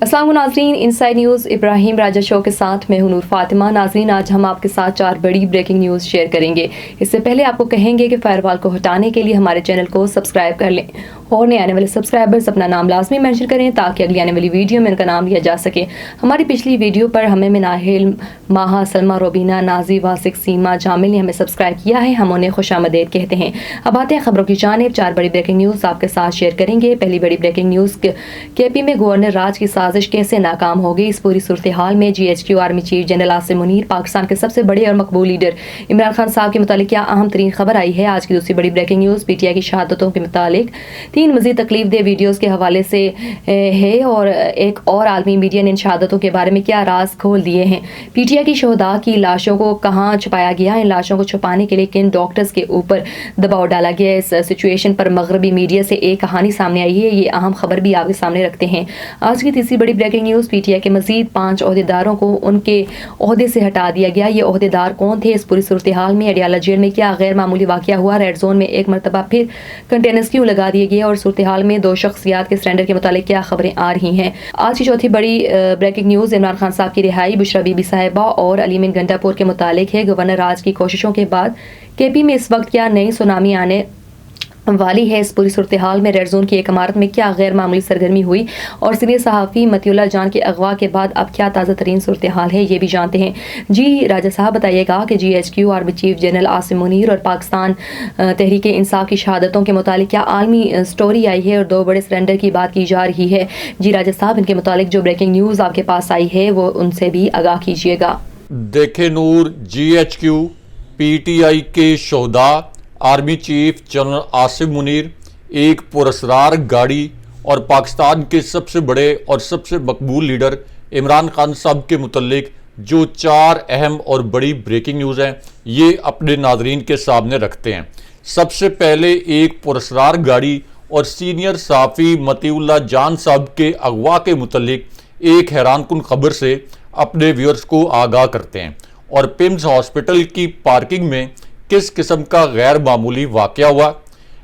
अस्सलाम वालेकुम नाज़रीन, इनसाइड न्यूज़ इब्राहिम राजा शो के साथ मैं हूं नूर फातिमा। नाज़रीन, आज हम आपके साथ 4 बड़ी ब्रेकिंग न्यूज़ शेयर करेंगे। इससे पहले आपको कहेंगे कि फायरवॉल को हटाने के लिए हमारे चैनल को सब्सक्राइब कर लें और नए आने वाले सब्सक्राइबर्स अपना नाम लाजमी मेंशन करें ताकि अगली आने वाली वीडियो में उनका नाम लिया जा सके। हमारी पिछली वीडियो पर हमें मिनाहिल, माहा, सलमा, रोबीना, नाजी, वासिक, सीमा, जामिल ने हमें सब्सक्राइब किया है। हम उन्हें खुशामदीद कहते हैं। अब आते हैं खबरों की जानिब। 4 बड़ी ब्रेकिंग न्यूज़ आपके साथ शेयर करेंगे। पहली बड़ी ब्रेकिंग न्यूज़, केपी में गवर्नर राज की साजिश कैसे नाकाम हो गई। इस पूरी सूरत हाल में GHQ army chief general Asim Munir, Pakistan के सबसे बड़े और मकबूल लीडर इमरान खान साहब के मुतालिक क्या अहम तरीन खबर आई है। आज की दूसरी बड़ी ब्रेकिंग न्यूज़ PTI की शहादतों के मुतालिक 3 मजीद तकलीफ दे वीडियोज़ के हवाले से है और एक और आलमी मीडिया ने इन शहादतों के बारे में क्या राज खोल दिए हैं। PTI की शहदा की लाशों को कहाँ छुपाया गया। इन लाशों को छुपाने के लिए किन डॉक्टर्स के ऊपर दबाव डाला गया। इस सिचुएशन पर मगरबी मीडिया से एक कहानी सामने आई है। ये अहम खबर भी आपके सामने रखते हैं। आज की तीसरी बड़ी ब्रेकिंग न्यूज़, PTI के मजीद 5 ओहदेदारों को उनके ओहदे से हटा दिया गया। ये ओहदेदार कौन थे। इस पूरी सूरत हाल में अडियाला जेल में क्या गैर मामूली वाकया हुआ। रेड जोन में एक मरतबा फिर कंटेनर्स क्यों लगा दिए गए और सूरत हाल में 2 शख्सियात के सरेंडर के मुतालिक क्या खबरें आ रही हैं। आज की चौथी बड़ी ब्रेकिंग न्यूज़, इमरान खान साहब की रिहाई बुशरा बीबी साहिबा और अलीमिन गंडापुर के मुतालिक है। गवर्नर राज की कोशिशों के बाद KP में इस वक्त क्या नई सुनामी आने वाली है। इस पूरी सूरत हाल में रेड जोन की एक इमारत में क्या गैर मामूली सरगर्मी हुई और सीनियर सहाफ़ी मतीउल्लाह जान के अगवा के बाद अब क्या ताज़ा तरीन सूरत हाल है, ये भी जानते हैं। जी राजा साहब, बताइएगा कि GHQ army chief general Asim Munir और पाकिस्तान तहरीक इंसाफ की शहादतों के मुतालिक क्या आलमी स्टोरी आई है और 2 बड़े सरेंडर की बात की जा रही है। जी राजा साहब, इनके मुतालिक जो ब्रेकिंग न्यूज़ आपके पास आई है वो उनसे भी आगाह कीजिएगा। देखे नूर, GHQ PTI के शोहदा army chief general Asim Munir, एक पुरस्कार गाड़ी और पाकिस्तान के सबसे बड़े और सबसे मकबूल लीडर इमरान खान साहब के मुतल्लिक जो 4 अहम और बड़ी ब्रेकिंग न्यूज़ हैं, ये अपने नाजरीन के सामने रखते हैं। सबसे पहले एक पुरस्कार गाड़ी और सीनियर सहाफ़ी मतीउल्लाह जान साहब के अगवा के मुतल्लिक एक हैरानकुन खबर से अपने व्यूअर्स को आगाह करते हैं और पिम्स हॉस्पिटल की पार्किंग में किस किस्म का गैर मामूली वाक़या हुआ,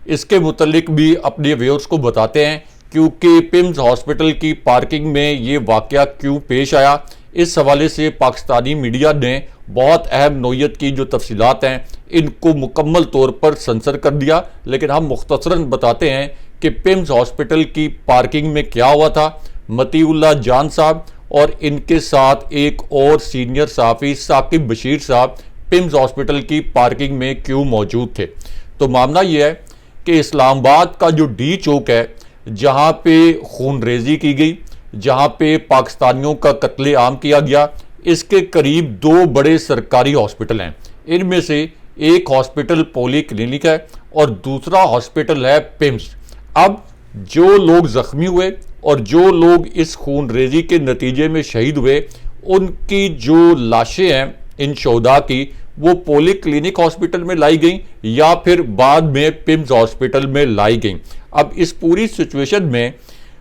इसके मुतल्लिक भी अपने व्यूअर्स को बताते हैं। क्योंकि पिम्स हॉस्पिटल की पार्किंग में ये वाक़या क्यों पेश आया, इस हवाले से पाकिस्तानी मीडिया ने बहुत अहम नोयत की जो तफसीलात हैं इनको मुकम्मल तौर पर सेंसर कर दिया। लेकिन हम मुख्तसरन बताते हैं कि पिम्स हॉस्पिटल की पार्किंग में क्या हुआ था। मतीउल्लाह जान साहब और इनके साथ एक और सीनियर सहाफ़ी साकिब बशीर साहब पिम्स हॉस्पिटल की पार्किंग में क्यों मौजूद थे। तो मामला ये है कि इस्लामाबाद का जो D चौक है, जहाँ पे खून रेजी की गई, जहाँ पे पाकिस्तानियों का कत्ले आम किया गया, इसके करीब 2 बड़े सरकारी हॉस्पिटल हैं। इनमें से एक हॉस्पिटल पोली क्लिनिक है और दूसरा हॉस्पिटल है पिम्स। अब जो लोग ज़ख्मी हुए और जो लोग इस खून रेजी के नतीजे में शहीद हुए, उनकी जो लाशें हैं इन शोहदा की, वो पोली क्लिनिक हॉस्पिटल में लाई गई या फिर बाद में पिम्स हॉस्पिटल में लाई गई। अब इस पूरी सिचुएशन में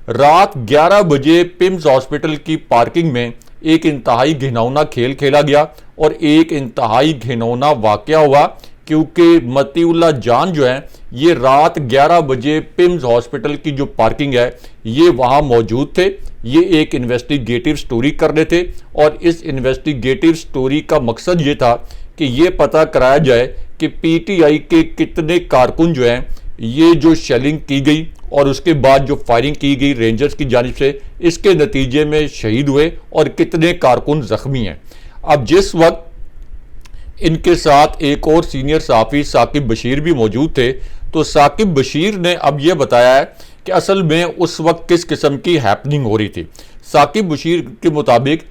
रात 11 बजे पिम्स हॉस्पिटल की पार्किंग में एक इंतहाई घिनौना खेल खेला गया और एक इंतहाई घिनौना वाक़या हुआ। क्योंकि मतीउल्लाह जान जो है, ये रात 11 बजे पिम्स हॉस्पिटल की जो पार्किंग है ये वहाँ मौजूद थे। ये एक इन्वेस्टिगेटिव स्टोरी कर रहे थे और इस इन्वेस्टिगेटिव स्टोरी का मकसद ये था कि ये पता कराया जाए कि PTI के कितने कारकुन जो हैं, ये जो शेलिंग की गई और उसके बाद जो फायरिंग की गई रेंजर्स की जानिब से, इसके नतीजे में शहीद हुए और कितने कारकुन ज़ख्मी हैं। अब जिस वक्त इनके साथ एक और सीनियर सहाफ़ी साकिब बशीर भी मौजूद थे, तो साकिब बशीर ने अब यह बताया है कि असल में उस वक्त किस किस्म की हैपनिंग हो रही थी। साकिब बशीर के मुताबिक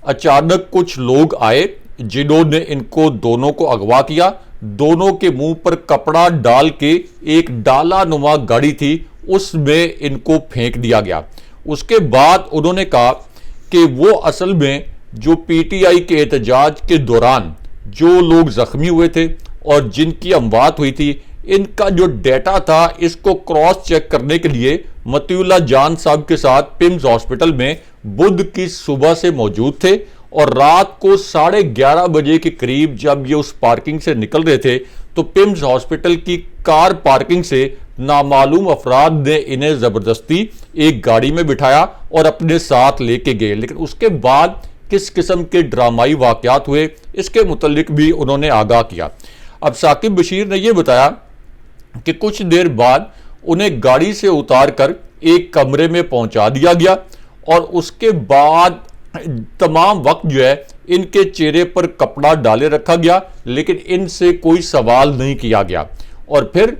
अचानक कुछ लोग आए जिन्होंने इनको दोनों को अगवा किया। दोनों के मुंह पर कपड़ा डाल के एक डाला नुमा गाड़ी थी, उसमें इनको फेंक दिया गया। उसके बाद उन्होंने कहा कि वो असल में जो PTI के एहतजाज के दौरान जो लोग ज़ख्मी हुए थे और जिनकी अमवात हुई थी, इनका जो डेटा था इसको क्रॉस चेक करने के लिए मतीउल्लाह जान साहब के साथ पिम्स हॉस्पिटल में बुध की सुबह से मौजूद थे और रात को 11:30 बजे के करीब जब ये उस पार्किंग से निकल रहे थे तो पिम्स हॉस्पिटल की कार पार्किंग से नामालूम अफराद ने इन्हें जबरदस्ती एक गाड़ी में बिठाया और अपने साथ लेके गए। लेकिन उसके बाद किस किस्म के ड्रामाई वाकयात हुए इसके मुतल्लिक भी उन्होंने आगाह किया। अब साकिब बशीर ने यह बताया कि कुछ देर बाद उन्हें गाड़ी से उतार कर एक कमरे में पहुंचा दिया गया और उसके बाद तमाम वक्त जो है इनके चेहरे पर कपड़ा डाले रखा गया, लेकिन इनसे कोई सवाल नहीं किया गया। और फिर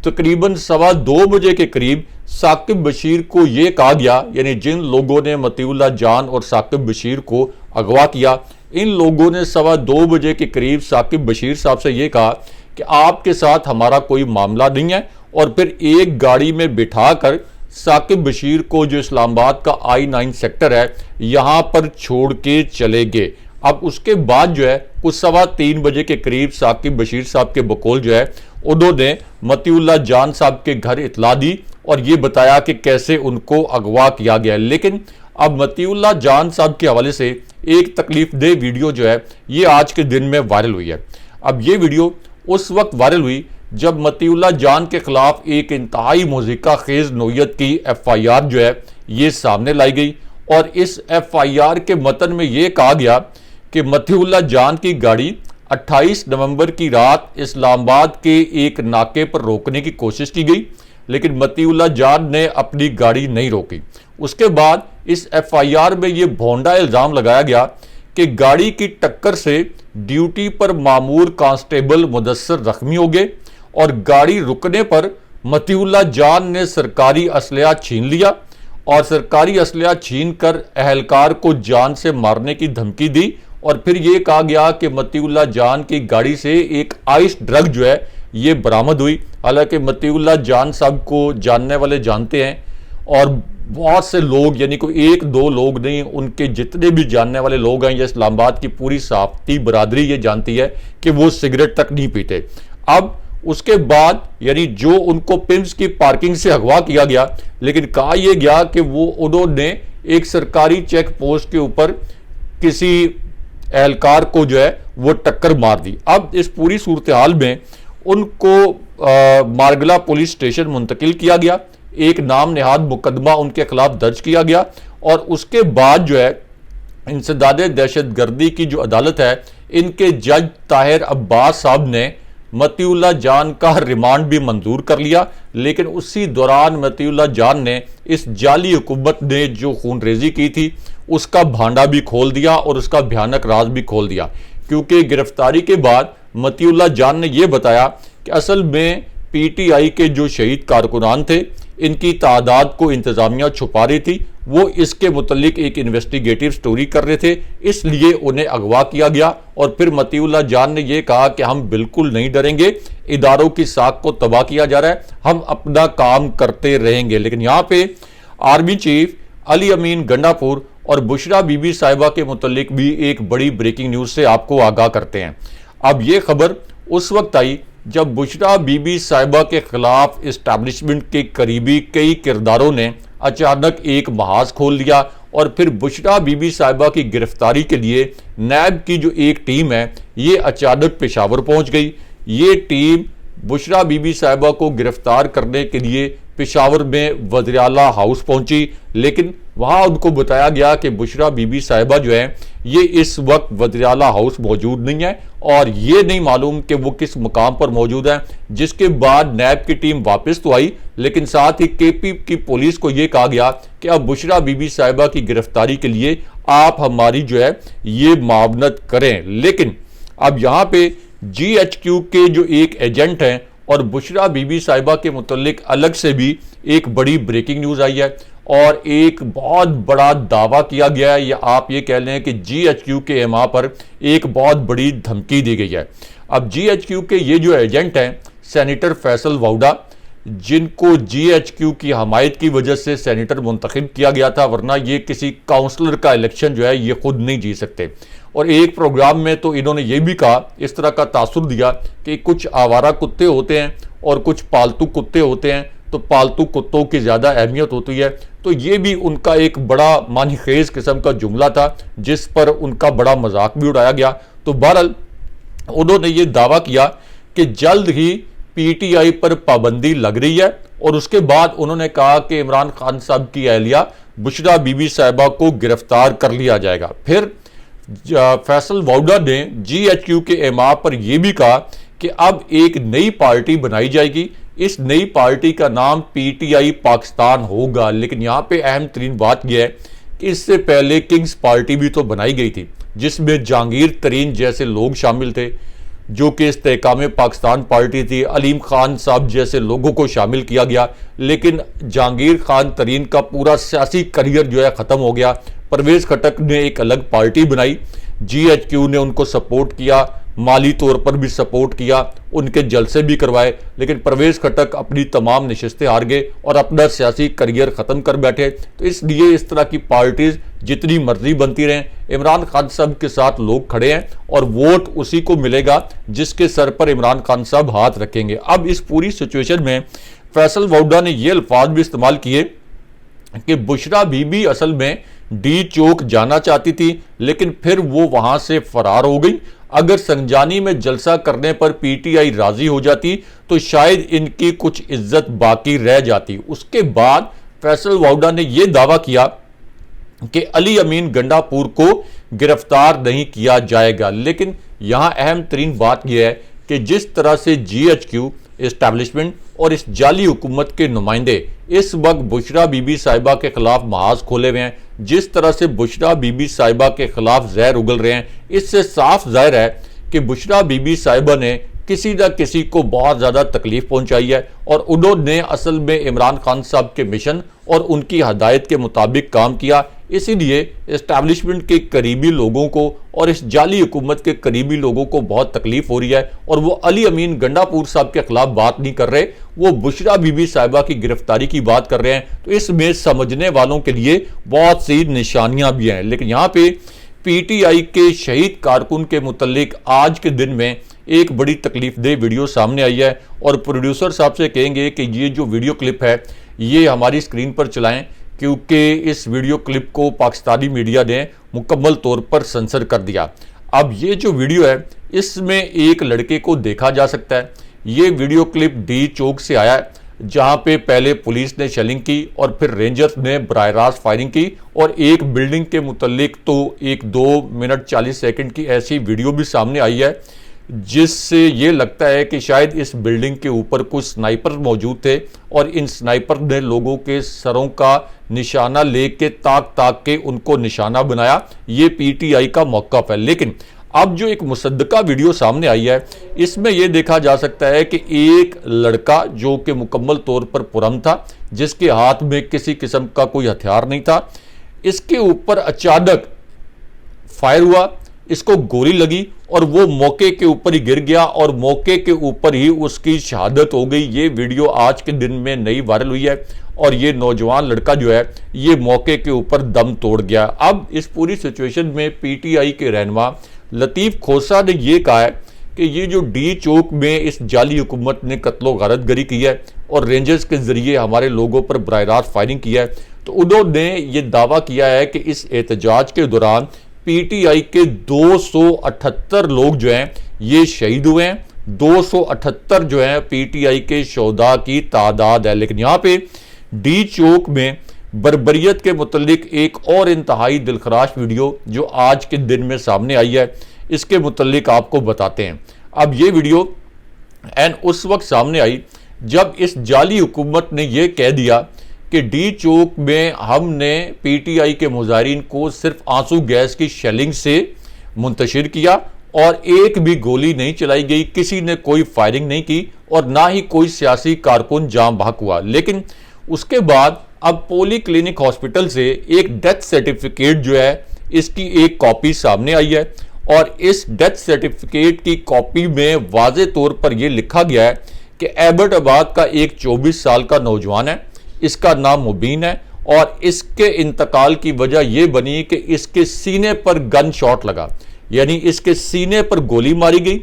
तकरीबन 2:15 बजे के करीब साकिब बशीर को यह कहा गया, यानी जिन लोगों ने मतीउल्लाह जान और साकिब बशीर को अगवा किया, इन लोगों ने 2:15 बजे के करीब साकिब बशीर साहब से यह कहा कि आपके साथ हमारा कोई मामला नहीं है, और फिर एक गाड़ी में बिठाकर साकिब बशीर को जो इस्लामाबाद का I-9 सेक्टर है यहां पर छोड़ के चले गए। अब उसके बाद जो है कुछ 3:15 बजे के करीब साकिब बशीर साहब के बकौल जो है उन्होंने मतीउल्लाह जान साहब के घर इतला दी और ये बताया कि कैसे उनको अगवा किया गया। लेकिन अब मतीउल्लाह जान साहब के हवाले से एक तकलीफदेह वीडियो जो है ये आज के दिन में वायरल हुई है। अब ये वीडियो उस वक्त वायरल हुई जब मतीउल्लाह जान के खिलाफ एक इंतहाई मुज़ीका खेज नोयत की FIR जो है ये सामने लाई गई और इस FIR के मतन में ये कहा गया कि मतीउल्लाह जान की गाड़ी 28 नवंबर की रात इस्लामाबाद के एक नाके पर रोकने की कोशिश की गई, लेकिन मतीउल्लाह जान ने अपनी गाड़ी नहीं रोकी। उसके बाद इस FIR में ये भोंडा इल्ज़ाम लगाया गया कि गाड़ी की टक्कर से ड्यूटी पर मामूर कांस्टेबल मुदस्सर जख्मी हो गए और गाड़ी रुकने पर मतीउल्लाह जान ने सरकारी असलहा छीन लिया और सरकारी असलहा छीन कर अहलकार को जान से मारने की धमकी दी। और फिर यह कहा गया कि मतीउल्लाह जान की गाड़ी से एक आइस ड्रग जो है ये बरामद हुई। हालांकि मतीउल्लाह जान साहब को जानने वाले जानते हैं और बहुत से लोग, यानी कोई 1-2 लोग नहीं, उनके जितने भी जानने वाले लोग हैं, ये इस्लामाबाद की पूरी सहाफ़ती बरादरी ये जानती है कि वो सिगरेट तक नहीं पीते। अब उसके बाद यानी जो उनको पिम्स की पार्किंग से अगवा किया गया, लेकिन कहा यह गया कि वो उन्होंने एक सरकारी चेक पोस्ट के ऊपर किसी एहलकार को जो है वो टक्कर मार दी। अब इस पूरी सूरत हाल में उनको मारगला पुलिस स्टेशन मुंतकिल किया गया, एक नाम नेहाद मुकदमा उनके खिलाफ दर्ज किया गया और उसके बाद जो है इंसदादे दहशतगर्दी की जो अदालत है इनके जज ताहिर अब्बास साहब ने मतीउल्लाह जान का रिमांड भी मंजूर कर लिया। लेकिन उसी दौरान मतीउल्लाह जान ने इस जाली हुकूमत ने जो खूनरेजी की थी उसका भांडा भी खोल दिया और उसका भयानक राज भी खोल दिया, क्योंकि गिरफ्तारी के बाद मतीउल्लाह जान ने यह बताया कि असल में PTI के जो शहीद कारकुनान थे इनकी तादाद को इंतजामिया छुपा रही थी, वो इसके मुतल्लिक एक इन्वेस्टिगेटिव स्टोरी कर रहे थे, इसलिए उन्हें अगवा किया गया। और फिर मतीउल्लाह जान ने यह कहा कि हम बिल्कुल नहीं डरेंगे, इदारों की साख को तबाह किया जा रहा है, हम अपना काम करते रहेंगे। लेकिन यहाँ पे आर्मी चीफ अली अमीन गंडापुर और बुशरा बीबी साहिबा के मुतल्लिक भी एक बड़ी ब्रेकिंग न्यूज से आपको आगाह करते हैं। अब ये खबर उस वक्त आई जब बुशरा बीबी साहिबा के खिलाफ इस्टेब्लिशमेंट के करीबी कई किरदारों ने अचानक एक महाज खोल दिया और फिर बुशरा बीबी साहिबा की गिरफ्तारी के लिए नैब की जो एक टीम है ये अचानक पेशावर पहुंच गई। ये टीम बुशरा बीबी साहिबा को गिरफ्तार करने के लिए पेशावर में वज़ीर आला हाउस पहुंची, लेकिन वहां उनको बताया गया कि बुशरा बीबी साहिबा जो है ये इस वक्त वज़ीर आला हाउस मौजूद नहीं है और ये नहीं मालूम कि वो किस मुकाम पर मौजूद है। जिसके बाद नैब की टीम वापस तो आई, लेकिन साथ ही KP की पुलिस को ये कहा गया कि अब बुशरा बीबी साहिबा की गिरफ्तारी के लिए आप हमारी जो है ये मावनत करें। लेकिन अब यहाँ पे GHQ के जो एक एजेंट हैं और बुशरा बीबी साहिबा के मुतल्लिक अलग से भी एक बड़ी ब्रेकिंग न्यूज़ आई है और एक बहुत बड़ा दावा किया गया है, या आप ये कह लें कि GHQ के एमा पर एक बहुत बड़ी धमकी दी गई है। अब GHQ के ये जो एजेंट हैं सेनेटर फैसल वाउडा, जिनको GHQ की हमायत की वजह से सेनेटर मुंतखब किया गया था, वरना ये किसी काउंसलर का इलेक्शन जो है ये खुद नहीं जीत सकते। और एक प्रोग्राम में तो इन्होंने ये भी कहा, इस तरह का तासुर दिया कि कुछ आवारा कुत्ते होते हैं और कुछ पालतू कुत्ते होते हैं, तो पालतू कुत्तों की ज़्यादा अहमियत होती है। तो ये भी उनका एक बड़ा मानीखेज किस्म का जुमला था जिस पर उनका बड़ा मजाक भी उड़ाया गया। तो बहरहाल उन्होंने ये दावा किया कि जल्द ही पीटीआई पर पाबंदी लग रही है और उसके बाद उन्होंने कहा कि इमरान खान साहब की अहलिया बुशरा बीबी साहिबा को गिरफ्तार कर लिया जाएगा। फिर फैसल वाउडा ने जीएचक्यू के एमा पर यह भी कहा कि अब एक नई पार्टी बनाई जाएगी, इस नई पार्टी का नाम पीटीआई पाकिस्तान होगा। लेकिन यहां पे अहम तरीन बात यह है कि इससे पहले किंग्स पार्टी भी तो बनाई गई थी जिसमें जहांगीर तरीन जैसे लोग शामिल थे जो कि इस्तेहकाम पाकिस्तान पार्टी थी। अलीम खान साहब जैसे लोगों को शामिल किया गया, लेकिन जहांगीर खान तरीन का पूरा सियासी करियर जो है ख़त्म हो गया। परवेज़ खटक ने एक अलग पार्टी बनाई, जीएचक्यू ने उनको सपोर्ट किया, माली तौर पर भी सपोर्ट किया, उनके जलसे भी करवाए, लेकिन परवेज़ खटक अपनी तमाम नशिस्तें हार गए और अपना सियासी करियर ख़त्म कर बैठे। तो इसलिए इस तरह की पार्टीज जितनी मर्जी बनती रहें, इमरान खान साहब के साथ लोग खड़े हैं और वोट उसी को मिलेगा जिसके सर पर इमरान खान साहब हाथ रखेंगे। अब इस पूरी सिचुएशन में फैसल वाउडा ने ये अल्फाज भी इस्तेमाल किए कि बुशरा बीबी असल में डी चौक जाना चाहती थी लेकिन फिर वो वहां से फरार हो गई। अगर संजानी में जलसा करने पर पीटीआई राजी हो जाती तो शायद इनकी कुछ इज्जत बाकी रह जाती। उसके बाद फैसल वाउडा ने यह दावा किया कि अली अमीन गंडापुर को गिरफ्तार नहीं किया जाएगा। लेकिन यहां अहम तरीन बात यह है कि जिस तरह से जीएचक्यू एस्टैब्लिशमेंट और इस जाली हुकूमत के नुमाइंदे इस वक्त बुशरा बीबी साहिबा के खिलाफ महाज खोले हुए हैं, जिस तरह से बुशरा बीबी साहिबा के खिलाफ जहर उगल रहे हैं, इससे साफ जाहिर है कि बुशरा बीबी साहिबा ने किसी न किसी को बहुत ज़्यादा तकलीफ पहुंचाई है और उन्होंने असल में इमरान खान साहब के मिशन और उनकी हदायत के मुताबिक काम किया। इसीलिए इस्टेब्लिशमेंट के करीबी लोगों को और इस जाली हुकूमत के करीबी लोगों को बहुत तकलीफ हो रही है और वो अली अमीन गंडापुर साहब के खिलाफ बात नहीं कर रहे, वो बुशरा बीबी साहिबा की गिरफ्तारी की बात कर रहे हैं। तो इसमें समझने वालों के लिए बहुत सी निशानियां भी हैं। लेकिन यहाँ पे पीटीआई के शहीद कारकुन के मुतल्लिक आज के दिन में एक बड़ी तकलीफ दे वीडियो सामने आई है और प्रोड्यूसर साहब से कहेंगे कि ये जो वीडियो क्लिप है ये हमारी स्क्रीन पर चलाएं, क्योंकि इस वीडियो क्लिप को पाकिस्तानी मीडिया ने मुकम्मल तौर पर सेंसर कर दिया। अब ये जो वीडियो है इसमें एक लड़के को देखा जा सकता है। ये वीडियो क्लिप डी चौक से आया है जहां पे पहले पुलिस ने शेलिंग की और फिर रेंजर्स ने बराह रास्त फायरिंग की और एक बिल्डिंग के मुतल्लिक तो एक 2 मिनट 40 सेकंड की ऐसी वीडियो भी सामने आई है जिससे ये लगता है कि शायद इस बिल्डिंग के ऊपर कुछ स्नाइपर मौजूद थे और इन स्नाइपर ने लोगों के सरों का निशाना लेके ताक के उनको निशाना बनाया। ये पीटीआई का मौक़िफ़ है। लेकिन अब जो एक मुसद्दका वीडियो सामने आई है इसमें यह देखा जा सकता है कि एक लड़का जो कि मुकम्मल तौर पर पुरम था, जिसके हाथ में किसी किस्म का कोई हथियार नहीं था, इसके ऊपर अचानक फायर हुआ, इसको गोली लगी और वो मौके के ऊपर ही गिर गया और मौके के ऊपर ही उसकी शहादत हो गई। ये वीडियो आज के दिन में नई वायरल हुई है और ये नौजवान लड़का जो है ये मौके के ऊपर दम तोड़ गया। अब इस पूरी सिचुएशन में पीटीआई के रहनुमा लतीफ़ खोसा ने यह कहा है कि ये जो डी चौक में इस जाली हुकूमत ने कत्लो गारतगरी की है और रेंजर्स के जरिए हमारे लोगों पर बराह रास्त फायरिंग की है, तो उन्होंने ये दावा किया है कि इस एहतजाज के दौरान पीटीआई के 278 लोग जो हैं ये शहीद हुए हैं। 278 जो हैं पीटीआई के शोधा की तादाद है। लेकिन यहाँ पे डी चौक में बर्बरियत के मुतल्लिक एक और इंतहाई दिलखराश वीडियो जो आज के दिन में सामने आई है, इसके मुतल्लिक आपको बताते हैं। अब ये वीडियो उस वक्त सामने आई जब इस जाली हुकूमत ने यह कह दिया कि डी चौक में हमने पीटीआई के मुजाहिरीन को सिर्फ आंसू गैस की शेलिंग से मुंतशिर किया और एक भी गोली नहीं चलाई गई, किसी ने कोई फायरिंग नहीं की और ना ही कोई सियासी कारकुन जाम बहक हुआ। लेकिन उसके बाद अब पोली क्लिनिक हॉस्पिटल से एक डेथ सर्टिफिकेट जो है इसकी एक कॉपी सामने आई है और इस डेथ सर्टिफिकेट की कॉपी में वाज़े तौर पर यह लिखा गया है कि एबटाबाद का एक 24 साल का नौजवान है, इसका नाम मुबीन है और इसके इंतकाल की वजह यह बनी कि इसके सीने पर गन शॉट लगा, यानी इसके सीने पर गोली मारी गई।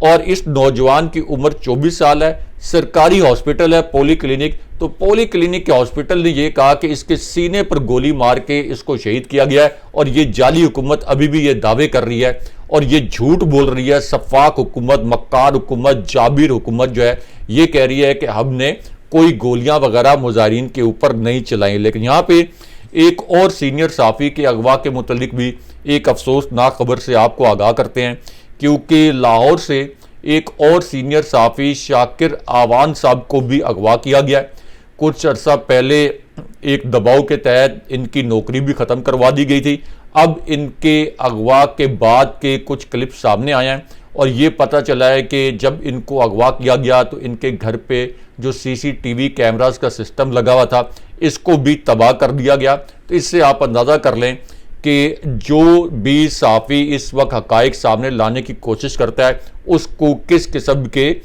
और इस नौजवान की उम्र 24 साल है। सरकारी हॉस्पिटल है पोली क्लिनिक, तो पोली क्लिनिक के हॉस्पिटल ने यह कहा कि इसके सीने पर गोली मार के इसको शहीद किया गया है। और ये जाली हुकूमत अभी भी ये दावे कर रही है और ये झूठ बोल रही है। सफाक हुकूमत, मक्कार हुकूमत, जाबिर हुकूमत जो है ये कह रही है कि हमने कोई गोलियां वगैरह मुजाहिरीन के ऊपर नहीं चलाई। लेकिन यहाँ पे एक और सीनियर साफ़ी के अगवा के मुतल्लिक भी एक अफसोसनाक खबर से आपको आगाह करते हैं, क्योंकि लाहौर से एक और सीनियर साफ़ी शाकिर आवान साहब को भी अगवा किया गया है। कुछ अर्सा पहले एक दबाव के तहत इनकी नौकरी भी ख़त्म करवा दी गई थी। अब इनके अगवा के बाद के कुछ क्लिप सामने आए हैं और ये पता चला है कि जब इनको अगवा किया गया तो इनके घर पे जो CCTV कैमरास का सिस्टम लगा हुआ था इसको भी तबाह कर दिया गया। तो इससे आप अंदाज़ा कर लें कि जो भी साफ़ी इस वक्त हक़ाइक़ सामने लाने की कोशिश करता है उसको किस किस्म के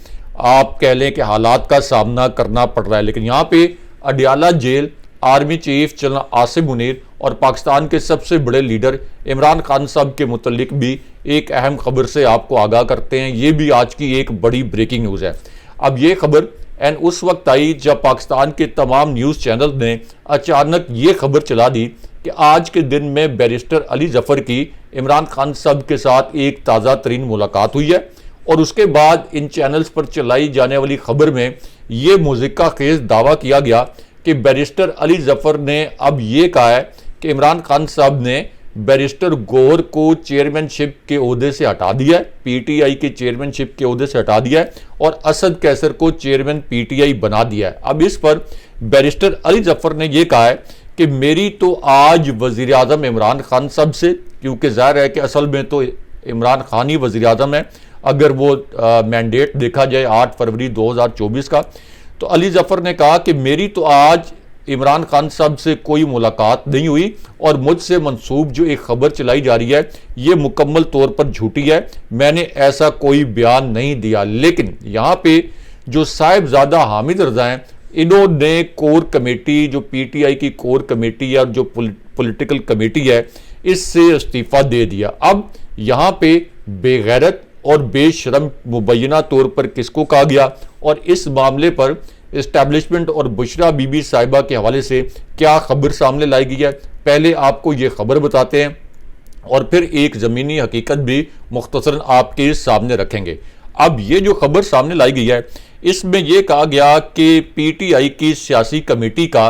आप कह लें कि हालात का सामना करना पड़ रहा है। लेकिन यहाँ पे Adiala jail army chief general Asim Munir और पाकिस्तान के सबसे बड़े लीडर इमरान खान साहब के मुतल्लिक भी एक अहम खबर से आपको आगाह करते हैं। ये भी आज की एक बड़ी ब्रेकिंग न्यूज़ है। अब ये खबर एंड उस वक्त आई जब पाकिस्तान के तमाम न्यूज़ चैनल ने अचानक ये खबर चला दी कि आज के दिन में बैरिस्टर अली जफ़र की इमरान खान साहब के साथ एक ताज़ा तरीन मुलाकात हुई है। और उसके बाद इन चैनल्स पर चलाई जाने वाली खबर में ये मुज़िका खेज़ दावा किया गया कि बैरिस्टर अली जफ़र ने अब ये कहा है कि इमरान खान साहब ने बैरिस्टर गौहर को चेयरमैनशिप के ओहदे से हटा दिया है, PTI के चेयरमैनशिप के ओहदे से हटा दिया है और असद कैसर को चेयरमैन PTI बना दिया है। अब इस पर बैरिस्टर अली जफ़र ने यह कहा है कि मेरी तो आज वज़ीर आज़म इमरान खान साहब से, क्योंकि ज़ाहिर है कि असल में तो इमरान खान ही वज़ीर आज़म है अगर वो मैंडेट देखा जाए 8 फरवरी 2024 का, तो अली जफ़र ने कहा कि मेरी तो आज इमरान खान साहब से कोई मुलाकात नहीं हुई और मुझसे मंसूब जो एक खबर चलाई जा रही है ये मुकम्मल तौर पर झूठी है, मैंने ऐसा कोई बयान नहीं दिया। लेकिन यहाँ पे जो साहिबजादा हामिद रज़ा हैं इन्होंने कोर कमेटी, जो PTI की कोर कमेटी और जो पॉलिटिकल कमेटी है इससे इस्तीफ़ा दे दिया। अब यहाँ पे बेगैरत और बेशरम मुबैना तौर पर किसको कहा गया और इस मामले पर इस्टेब्लिशमेंट और बुशरा बीबी साहिबा के हवाले से क्या खबर सामने लाई गई है, पहले आपको ये खबर बताते हैं और फिर एक ज़मीनी हकीकत भी मुख्तसरन आपके सामने रखेंगे। अब ये जो खबर सामने लाई गई है इसमें यह कहा गया कि PTI की सियासी कमेटी का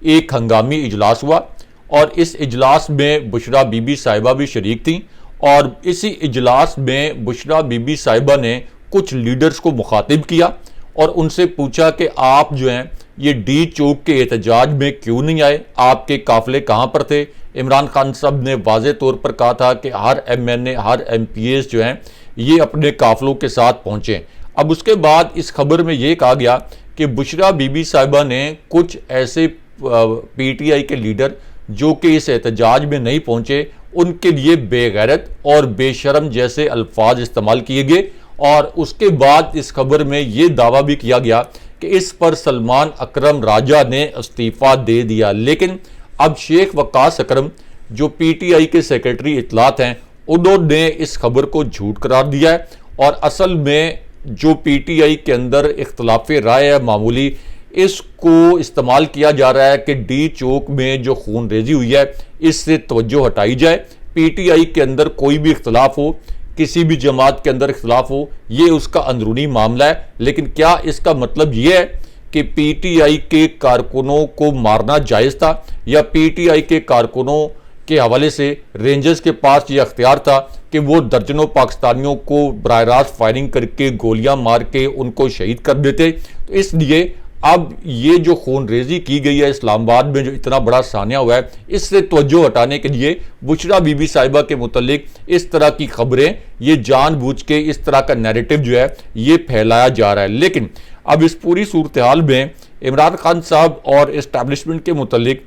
एक हंगामी इजलास हुआ और इस इजलास में बुशरा बीबी साहिबा भी शरीक थी और इसी इजलास में बुशरा बीबी साहिबा ने कुछ लीडर्स को मुखातिब किया और उनसे पूछा कि आप जो हैं ये D चौक के एहतजाज में क्यों नहीं आए, आपके काफिले कहाँ पर थे। इमरान खान साहब ने वाज़े तौर पर कहा था कि हर MNA हर MPs जो हैं ये अपने काफिलों के साथ पहुँचें। अब उसके बाद इस खबर में ये कहा गया कि बुशरा बीबी साहिबा ने कुछ ऐसे PTI के लीडर जो कि इस एहतजाज में नहीं पहुँचे उनके लिए बेगैरत और बेशरम जैसे अल्फाज इस्तेमाल किए गए और उसके बाद इस खबर में ये दावा भी किया गया कि इस पर सलमान अकरम राजा ने इस्तीफ़ा दे दिया। लेकिन अब शेख वकास अकरम जो PTI के सेक्रेटरी इतलात हैं उन्होंने इस खबर को झूठ करार दिया है और असल में जो PTI के अंदर इख्तलाफ राय है मामूली, इसको इस्तेमाल किया जा रहा है कि D चौक में जो खून रेजी हुई है इससे तवज्जो हटाई जाए। PTI के अंदर कोई भी इख्तलाफ हो, किसी भी जमात के अंदर इख्तलाफ हो, ये उसका अंदरूनी मामला है। लेकिन क्या इसका मतलब ये है कि PTI के कारकुनों को मारना जायज़ था या PTI के कारकुनों के हवाले से रेंजर्स के पास ये अख्तियार था कि वो दर्जनों पाकिस्तानियों को बराह रास्त फायरिंग करके गोलियां मार के उनको शहीद कर देते। तो इसलिए अब ये जो खून रेजी की गई है इस्लामाबाद में, जो इतना बड़ा सानिया हुआ है, इससे तवज्जो हटाने के लिए बुशरा बीबी साहिबा के मुतल्लिक इस तरह की खबरें, ये जानबूझ के इस तरह का नैरेटिव जो है ये फैलाया जा रहा है। लेकिन अब इस पूरी सूरत हाल में इमरान खान साहब और इस्टेब्लिशमेंट के मुतल्लिक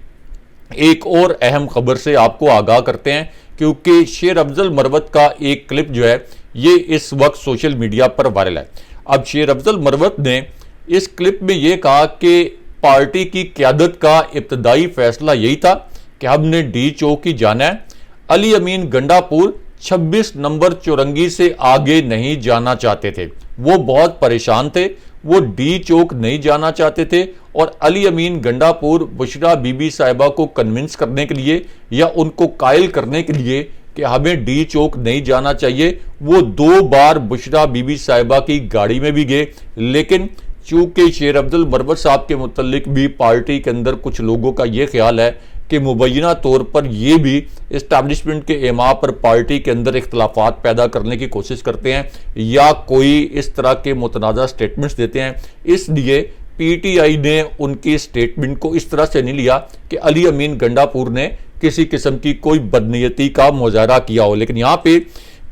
एक और अहम खबर से आपको आगाह करते हैं, क्योंकि शेर अफजल मरवत का एक क्लिप जो है ये इस वक्त सोशल मीडिया पर वायरल है। अब शेर अफजल मरवत ने इस क्लिप में यह कहा कि पार्टी की क़यादत का इब्तदाई फैसला यही था कि हमने D चौक ही जाना है। अली अमीन गंडापुर 26 नंबर चौरंगी से आगे नहीं जाना चाहते थे। वो बहुत परेशान थे, वो डी चौक नहीं जाना चाहते थे और अली अमीन गंडापुर बुशरा बीबी साहिबा को कन्विंस करने के लिए या उनको कायल करने के लिए कि हमें डी चौक नहीं जाना चाहिए, वो 2 बार बुशरा बीबी साहिबा की गाड़ी में भी गए। लेकिन चूंकि शेर अब्दुल मरवत साहब के मुतल्लिक भी पार्टी के अंदर कुछ लोगों का ये ख्याल है कि मुबैना तौर पर ये भी इस्टेब्लिशमेंट के एमा पर पार्टी के अंदर इख्तलाफात पैदा करने की कोशिश करते हैं या कोई इस तरह के मुतनाज़ा स्टेटमेंट्स देते हैं, इसलिए पीटीआई ने उनकी स्टेटमेंट को इस तरह से नहीं लिया कि अली अमीन गंडापुर ने किसी किस्म की कोई बदनीयती का मुजाहरा किया हो। लेकिन यहाँ पे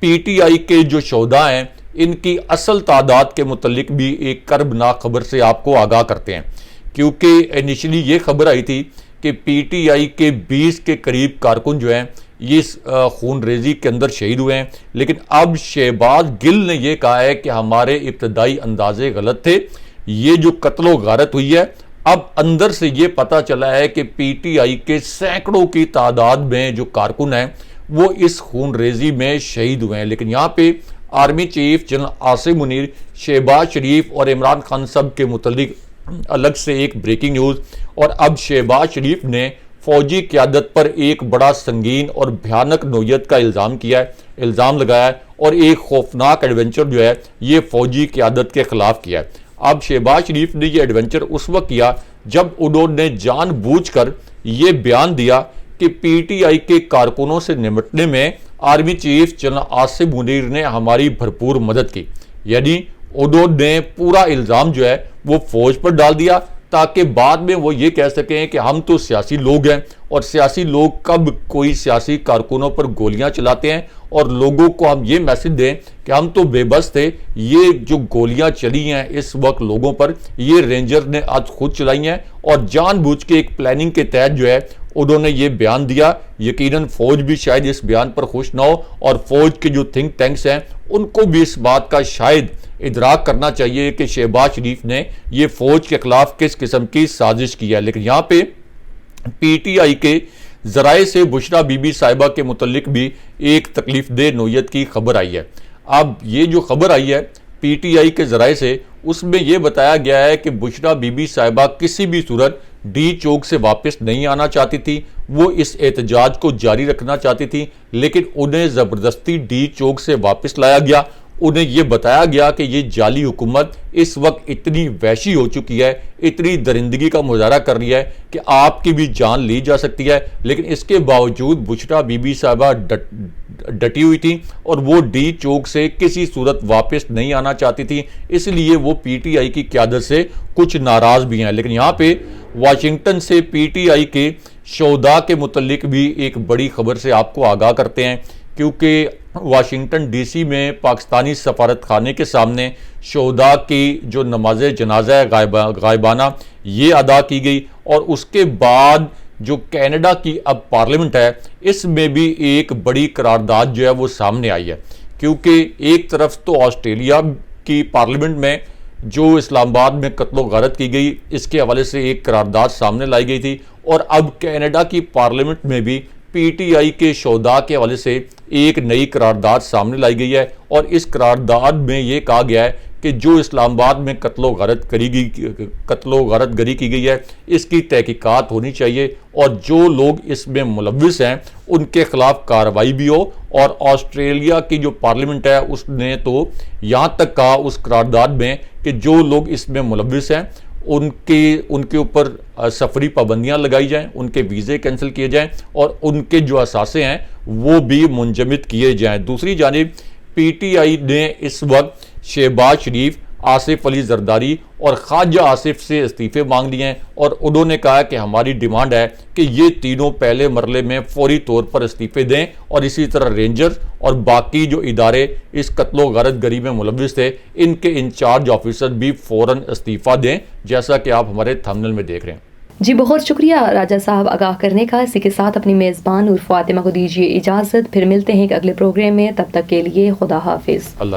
पीटीआई के जो शोधा हैं, इनकी असल तादाद के मुतल्लिक भी एक कर्बनाक खबर से आपको आगाह करते हैं, क्योंकि इनिशियली ये खबर आई थी कि पीटीआई के 20 के करीब कारकुन जो हैं ये खून रेजी के अंदर शहीद हुए हैं। लेकिन अब शहबाज गिल ने यह कहा है कि हमारे इब्तदाई अंदाजे गलत थे, ये जो कत्लो गारत हुई है, अब अंदर से ये पता चला है कि पीटीआई के सैकड़ों की तादाद में जो कारकुन हैं वो इस खून रेजी में शहीद हुए हैं। लेकिन यहाँ पे army chief general Asim Munir, Shehbaz Sharif और इमरान खान सब के मुतल्लिक अलग से एक ब्रेकिंग न्यूज़, और अब शहबाज शरीफ ने फौजी क़यादत पर एक बड़ा संगीन और भयानक नोयत का इल्ज़ाम लगाया है और एक खौफनाक एडवेंचर जो है ये फौजी क़यादत के खिलाफ किया है। अब शहबाज शरीफ ने ये एडवेंचर उस वक्त किया जब उन्होंने जानबूझकर ये बयान दिया कि पीटीआई के कारकुनों से निपटने में army chief general Asim Munir ने हमारी भरपूर मदद की। यानी उन्होंने पूरा इल्ज़ाम जो है वो फौज पर डाल दिया ताकि बाद में वो ये कह सकें कि हम तो सियासी लोग हैं, और सियासी लोग कब कोई सियासी कारकुनों पर गोलियां चलाते हैं और लोगों को हम ये मैसेज दें कि हम तो बेबस थे, ये जो गोलियां चली हैं इस वक्त लोगों पर, ये रेंजर ने आज खुद चलाई हैं और जानबूझ के एक प्लानिंग के तहत जो है उन्होंने ये बयान दिया। यकीनन फौज भी शायद इस बयान पर खुश ना हो और फौज के जो थिंक टैंक्स हैं उनको भी इस बात का शायद इदराक करना चाहिए कि शहबाज शरीफ ने ये फौज के खिलाफ किस किस्म की साजिश की है। लेकिन यहाँ पे पीटीआई के जराए से बुशरा बीबी साहिबा के मुतल्लिक भी एक तकलीफ दे नोयत की खबर आई है। अब ये जो खबर आई है पीटीआई के जराए से, उसमें यह बताया गया है कि बुशरा बीबी साहिबा किसी भी सूरत डी चौक से वापस नहीं आना चाहती थी, वो इस एहतजाज को जारी रखना चाहती थी, लेकिन उन्हें ज़बरदस्ती डी चौक से वापस लाया गया। उन्हें यह बताया गया कि ये जाली हुकूमत इस वक्त इतनी वैशी हो चुकी है, इतनी दरिंदगी का मुजाहरा कर रही है कि आपकी भी जान ली जा सकती है। लेकिन इसके बावजूद बुशरा बीबी साहिबा डटी हुई थी और वो डी चौक से किसी सूरत वापस नहीं आना चाहती थी, इसलिए वो पीटीआई की क़यादत से कुछ नाराज़ भी हैं। लेकिन यहाँ पे वाशिंगटन से पीटीआई के शोधा के मुतल्लिक भी एक बड़ी खबर से आपको आगाह करते हैं, क्योंकि वाशिंगटन डीसी में पाकिस्तानी सफारत खाने के सामने शोधा की जो नमाज जनाजा है गायबाना ये अदा की गई, और उसके बाद जो कनाडा की अब पार्लियामेंट है इसमें भी एक बड़ी करारदाद जो है वो सामने आई है। क्योंकि एक तरफ तो ऑस्ट्रेलिया की पार्लियामेंट में जो इस्लामाबाद में कत्लो गारत की गई इसके हवाले से एक करारदाद सामने लाई गई थी, और अब कनाडा की पार्लियामेंट में भी पीटीआई के शोधा के हवाले से एक नई करारदाद सामने लाई गई है। और इस करारदाद में ये कहा गया है कि जो इस्लामाबाद में कत्लो गारत गरी की गई है इसकी तहकीकात होनी चाहिए, और जो लोग इसमें मुलव्विस हैं उनके खिलाफ कार्रवाई भी हो। और ऑस्ट्रेलिया की जो पार्लियामेंट है उसने तो यहाँ तक कहा उस करारदाद में कि जो लोग इसमें मुलव्विस हैं उनके ऊपर सफरी पाबंदियां लगाई जाएं, उनके वीज़े कैंसिल किए जाएं और उनके जो असासे हैं वो भी मुंजमद किए जाएं। दूसरी जानिब पीटीआई ने इस वक्त शहबाज शरीफ, आसिफ अली जरदारी और ख्वाजा आसिफ से इस्तीफ़े मांग लिए हैं, और उन्होंने कहा कि हमारी डिमांड है कि ये तीनों पहले मरले में फौरी तौर पर इस्तीफ़े दें, और इसी तरह रेंजर्स और बाकी जो इदारे इस कत्लो गारत गरी में मुलव्विस थे इनके इंचार्ज ऑफिसर भी फ़ौरन इस्तीफ़ा दें, जैसा कि आप हमारे थंबनेल में देख रहे हैं। जी बहुत शुक्रिया राजा साहब आगाह करने का। इसी के साथ अपनी मेज़बान नूर फातिमा को दीजिए इजाज़त, फिर मिलते हैं एक अगले प्रोग्राम में, तब तक के लिए खुदा हाफिज़।